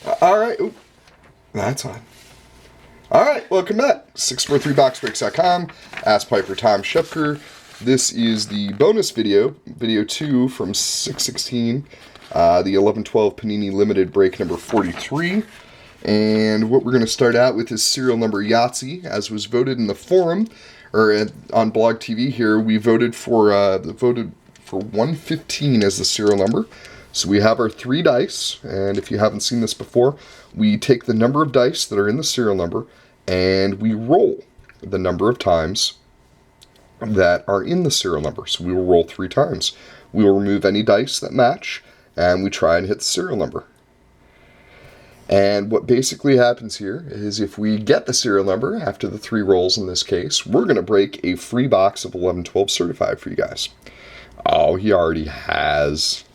Alright. That's on. Alright, welcome back. 643boxbreaks.com. askpiper, tomschepker. This is the bonus video, video 2 from 6/16, the 11/12 Panini Limited break number 43. And what we're going to start out with is serial number Yahtzee, as was voted in the forum, or on Blog TV here. We voted for 115 as the serial number. So we have our 3 dice, and if you haven't seen this before, we take the number of dice that are in the serial number, and we roll the number of times that are in the serial number. So we will roll 3 times. We will remove any dice that match, and we try and hit the serial number. And what basically happens here is if we get the serial number after the 3 rolls in this case, we're going to break a free box of 11/12 certified for you guys. Oh, he already has.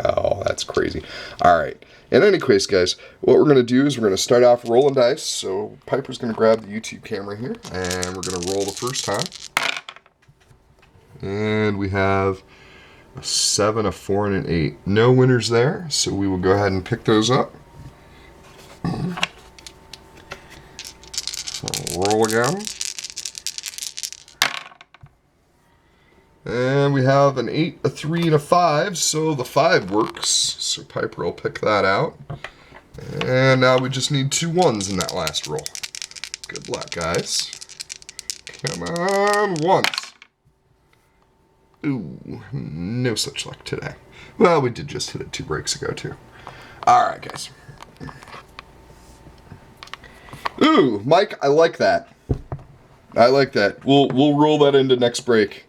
Oh, that's crazy. Alright, in any case, guys, what we're going to do is we're going to start off rolling dice. So Piper's going to grab the YouTube camera here, and we're going to roll the first time. And we have a 7, a 4, and an 8. No winners there, so we will go ahead and pick those up. Roll again. And we have an 8, a 3, and a 5, so the 5 works. So Piper will pick that out. And now we just need 2 1s in that last roll. Good luck, guys. Come on, once. Ooh, no such luck today. Well, we did just hit it 2 breaks ago, too. Alright, guys. Ooh, Mike, I like that. I like that. We'll roll that into next break.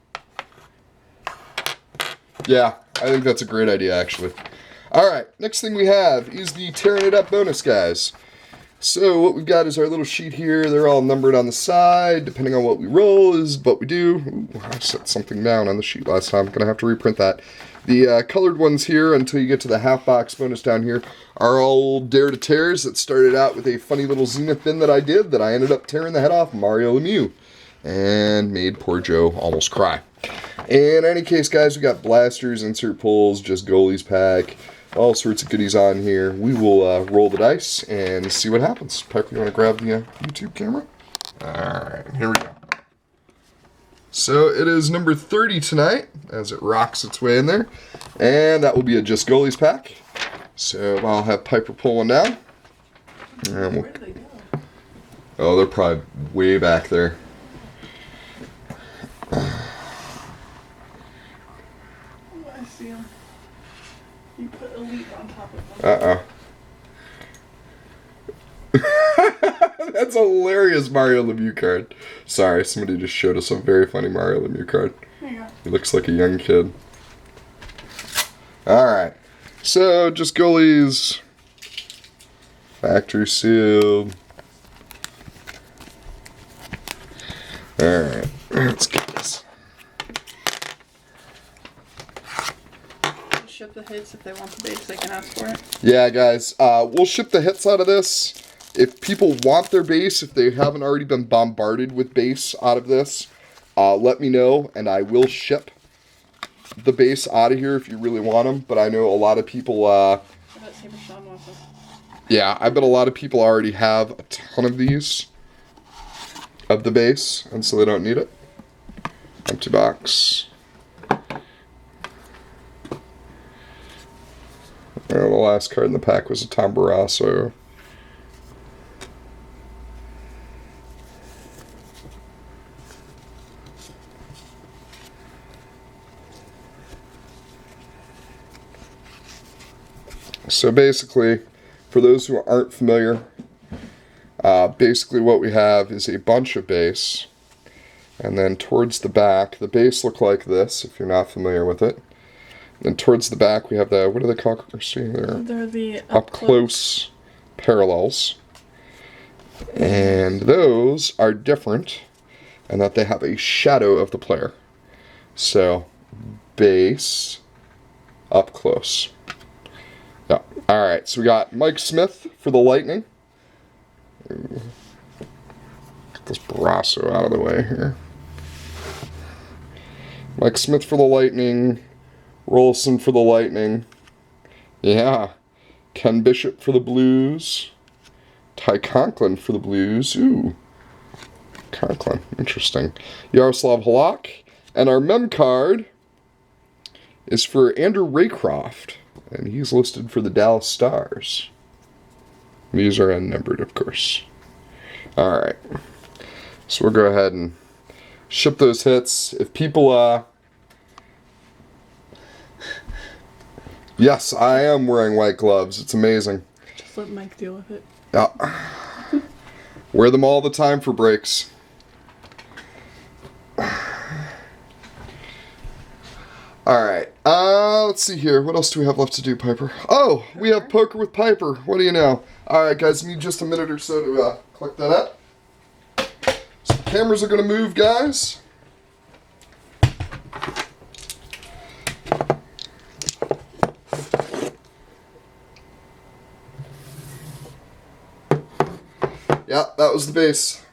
Yeah, I think that's a great idea, actually. Alright, next thing we have is the Tearing It Up bonus, guys. So what we've got is our little sheet here. They're all numbered on the side. Depending on what we roll is what we do. Ooh, I set something down on the sheet last time. I'm going to have to reprint that. The colored ones here, until you get to the half box bonus down here, are all Dare to Tears that started out with a funny little Zenith bin that I did that I ended up tearing the head off Mario Lemieux and made poor Joe almost cry. In any case, guys, we got blasters, insert pulls, just goalies pack, all sorts of goodies on here. We will roll the dice and see what happens. Piper, you want to grab the YouTube camera? Alright, here we go. So it is number 30 tonight, as it rocks its way in there. And that will be a Just Goalies pack. So I'll have Piper pull one down. And Where did they go? Oh, they're probably way back there. I see them. You put Elite on top of them. That's a hilarious Mario Lemieux card. Sorry, somebody just showed us a very funny Mario Lemieux card. There you go. He looks like a young kid. Alright. So, Just Goalies. Factory sealed. Alright. Let's get this. Ship the hits if they want the base, they can ask for it. Yeah, guys. We'll ship the hits out of this. If people want their base, if they haven't already been bombarded with base out of this, let me know, and I will ship the base out of here if you really want them. But I know a lot of people... I bet Saber Sean wants them. Yeah, I bet a lot of people already have a ton of these, of the base, and so they don't need it. Empty box. Well, the last card in the pack was a Tom Barrasso. So basically, for those who aren't familiar, basically what we have is a bunch of base, and then towards the back, the base look like this, if you're not familiar with it. Then towards the back, we have the, what do they call it? They're the up close parallels. And those are different in that they have a shadow of the player. So, base, up close. Yeah. Alright, so we got Mike Smith for the Lightning. Get this Barrasso out of the way here. Mike Smith for the Lightning. Rolson for the Lightning. Yeah. Ken Bishop for the Blues. Ty Conklin for the Blues. Ooh. Conklin. Interesting. Yaroslav Halak. And our mem card is for Andrew Raycroft. And he's listed for the Dallas Stars. These are unnumbered, of course. Alright. So we'll go ahead and ship those hits. If people, Yes, I am wearing white gloves. It's amazing. Just let Mike deal with it. Yeah. Wear them all the time for breaks. Alright. Let's see here. What else do we have left to do, Piper? Oh, we have Poker with Piper. What do you know? Alright, guys. Need just a minute or so to click that up. So the cameras are going to move, guys. Yeah, that was the base.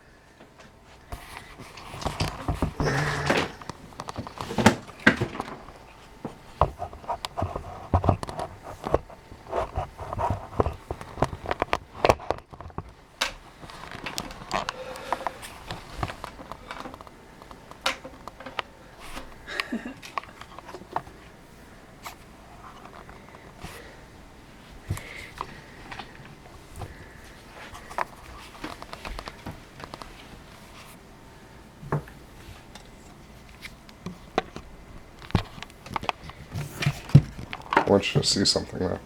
I want you to see something though.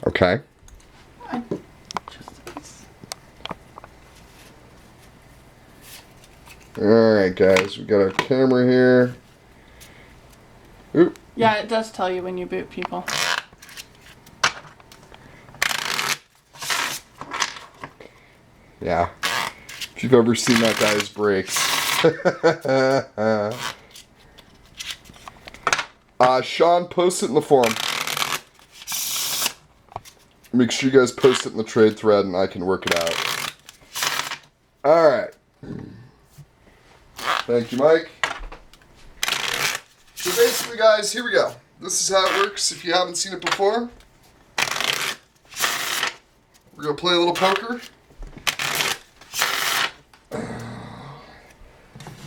Okay. Alright guys, we got our camera here. Oop. Yeah, it does tell you when you boot people. Yeah. If you've ever seen that guy's breaks. Sean, post it in the forum. Make sure you guys post it in the trade thread and I can work it out. Alright. Thank you, Mike. So basically, guys, here we go. This is how it works if you haven't seen it before. We're going to play a little poker.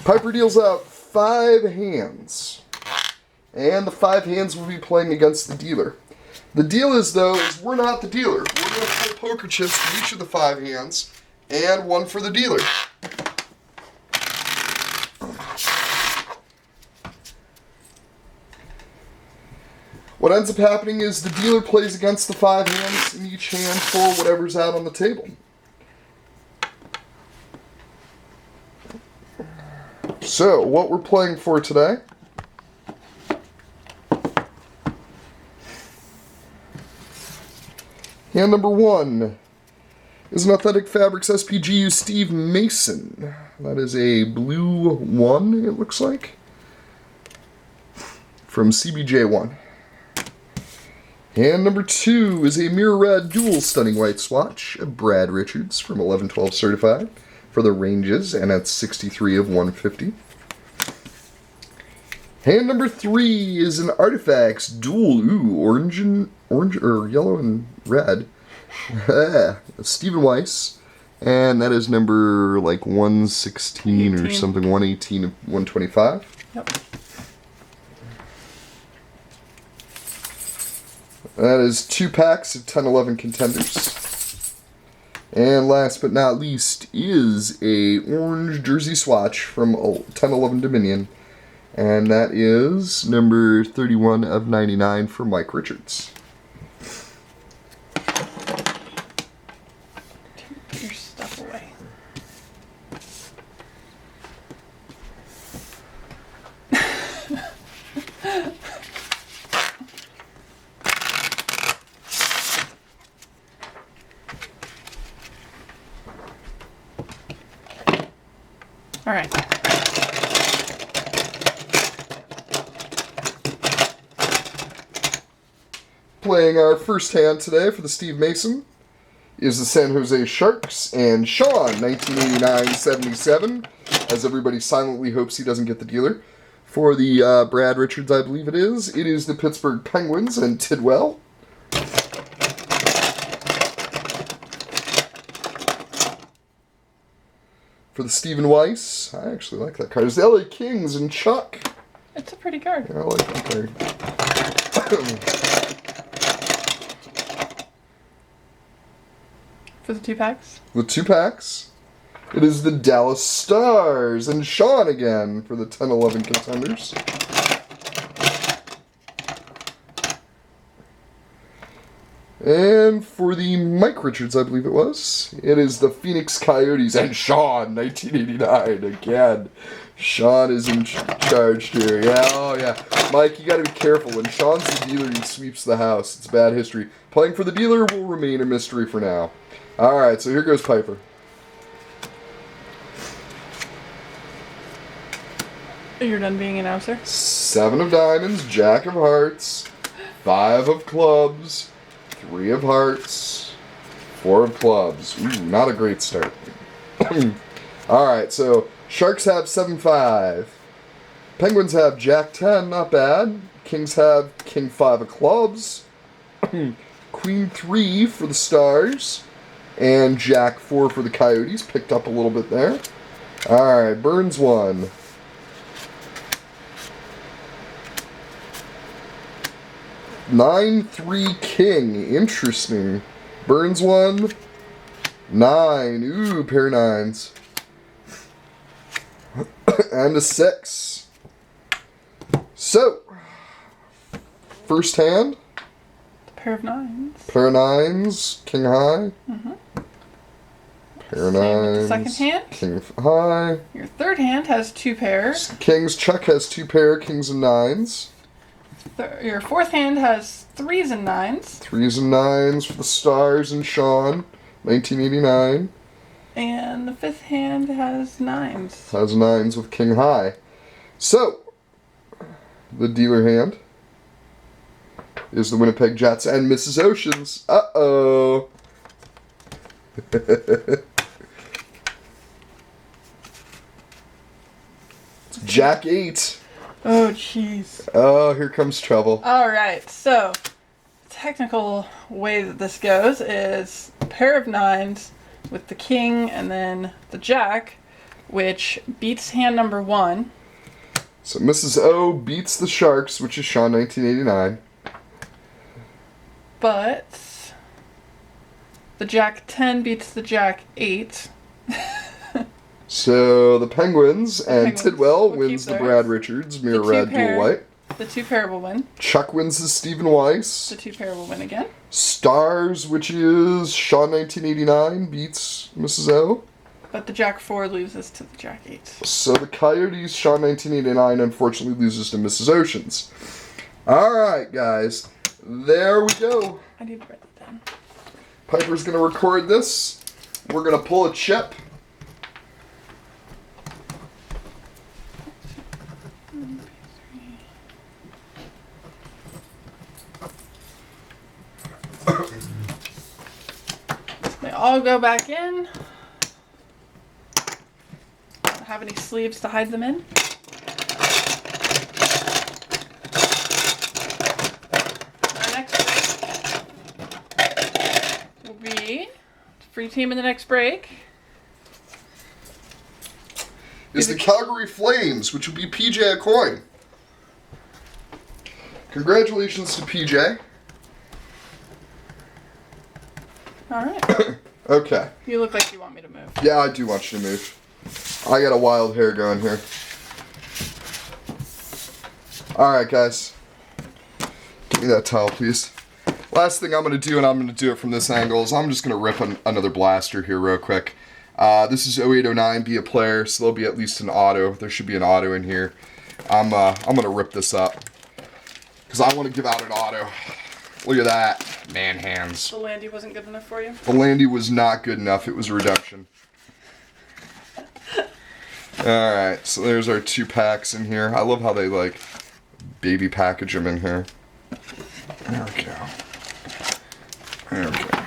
Piper deals out 5 hands. And the 5 hands will be playing against the dealer. The deal is, though, is we're not the dealer. We're going to pull poker chips for each of the 5 hands, and 1 for the dealer. What ends up happening is the dealer plays against the 5 hands in each hand for whatever's out on the table. So, what we're playing for today hand number 1 is an Authentic Fabrics SPGU Steve Mason. That is a blue 1, it looks like, from CBJ1. Hand number 2 is a Mirror Red Dual Stunning White Swatch of Brad Richards from 1112 Certified for the Ranges, and that's 63 of 150. Hand number 3 is an Artifacts Dual orange or yellow and red. Stephen Weiss, and that is number like 116 or something, 118 of 125. Yep. That is 2 packs of 1011 contenders. And last but not least is a orange jersey swatch from 1011 Dominion. And that is number 31 of 99 for Mike Richards. Take your stuff away. All right. Playing our first hand today for the Steve Mason is the San Jose Sharks, and Sean, 1989-77, as everybody silently hopes he doesn't get the dealer. For the Brad Richards, I believe it is the Pittsburgh Penguins and Tidwell. For the Stephen Weiss, I actually like that card. It's the LA Kings and Chuck. It's a pretty card. Yeah, I like that card. For the 2-packs? The 2-packs, it is the Dallas Stars and Sean again for the 10-11 contenders. And for the Mike Richards, I believe it is the Phoenix Coyotes and Sean, 1989 again. Sean is in charge here. Yeah, oh yeah. Mike, you gotta be careful. When Sean's the dealer, he sweeps the house. It's bad history. Playing for the dealer will remain a mystery for now. Alright, so here goes Piper. You're done being announcer? 7 of diamonds, Jack of hearts, 5 of clubs, 3 of hearts, 4 of clubs. Ooh, not a great start. Alright, so Sharks have 7-5. Penguins have Jack 10, not bad. Kings have King 5 of clubs. Queen 3 for the Stars. And Jack 4 for the Coyotes. Picked up a little bit there. Alright, Burns 1. Nine 3 King. Interesting. Burns 1. 9. Ooh, pair of 9s. And a 6. So, first hand. Pair of 9s. Pair of 9s. King high. Mm-hmm. Pair of Same 9s. with the second hand. King high. Your third hand has 2 pairs. Kings. Chuck has 2 pair. Kings and 9s. Your fourth hand has 3s and 9s. 3s and 9s for the Stars and Sean, 1989. And the fifth hand has 9s. Has 9s with King high. So, the dealer hand is the Winnipeg Jets and Mrs. Oceans. Uh-oh. It's Jack 8. Oh, jeez. Oh, here comes trouble. Alright, so, technical way that this goes is a pair of 9s with the king and then the jack, which beats hand number 1. So Mrs. O beats the Sharks, which is Sean, 1989. But the jack 10 beats the jack 8. So the Penguins and Penguins Tidwell will wins keep the theirs. Brad Richards, mirror The two red, pair. dual white. The 2 pair will win. Chuck wins the Stephen Weiss. The 2 pair will win again. Stars, which is Sean, 1989, beats Mrs. O. But the jack 4 loses to the jack 8. So the Coyotes, Sean, 1989, unfortunately loses to Mrs. Oceans. Alright, guys. There we go. I need to write that down. Piper's going to record this. We're going to pull a chip. They all go back in. Don't have any sleeves to hide them in. Our next break will be free team in the next break. Is the Calgary Flames, which will be PJ a coin. Congratulations to PJ. Alright. Okay. You look like you want me to move. Yeah, I do want you to move. I got a wild hair going here. Alright, guys. Give me that towel, please. Last thing I'm going to do, and I'm going to do it from this angle, is I'm just going to rip another blaster here real quick. This is 0809, be a player, so there'll be at least an auto. There should be an auto in here. I'm going to rip this up. Because I want to give out an auto. Look at that. Man hands. The Landy wasn't good enough for you? The Landy was not good enough. It was a reduction. Alright, so there's our 2 packs in here. I love how they, like, baby package them in here. There we go. There we go.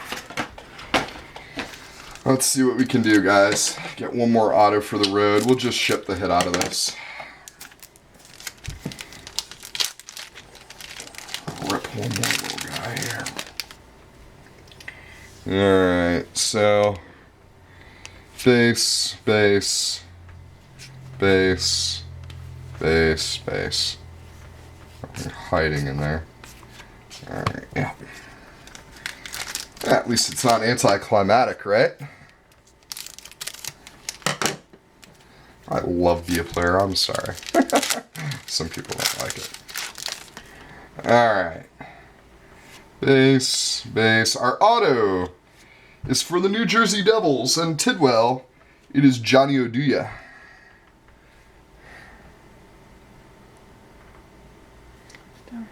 Let's see what we can do, guys. Get one more auto for the road. We'll just ship the hit out of this. Rip one more little guy here. Alright, so base, base, base, base, base. Nothing hiding in there. Alright, yeah. At least it's not anticlimactic, right? I love be a player, I'm sorry. Some people don't like it. Alright. Base, base. Our auto is for the New Jersey Devils and Tidwell. It is Johnny Oduya. There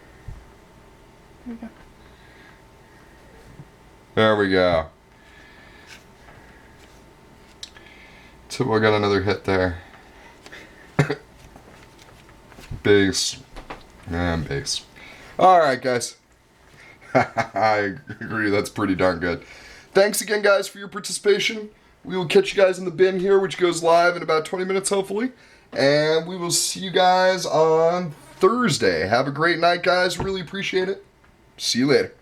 we go. There we go. Tidwell got another hit there. Base. And base. Alright, guys. I agree, that's pretty darn good. Thanks again, guys, for your participation. We will catch you guys in the bin here, which goes live in about 20 minutes, hopefully. And we will see you guys on Thursday. Have a great night, guys. Really appreciate it. See you later.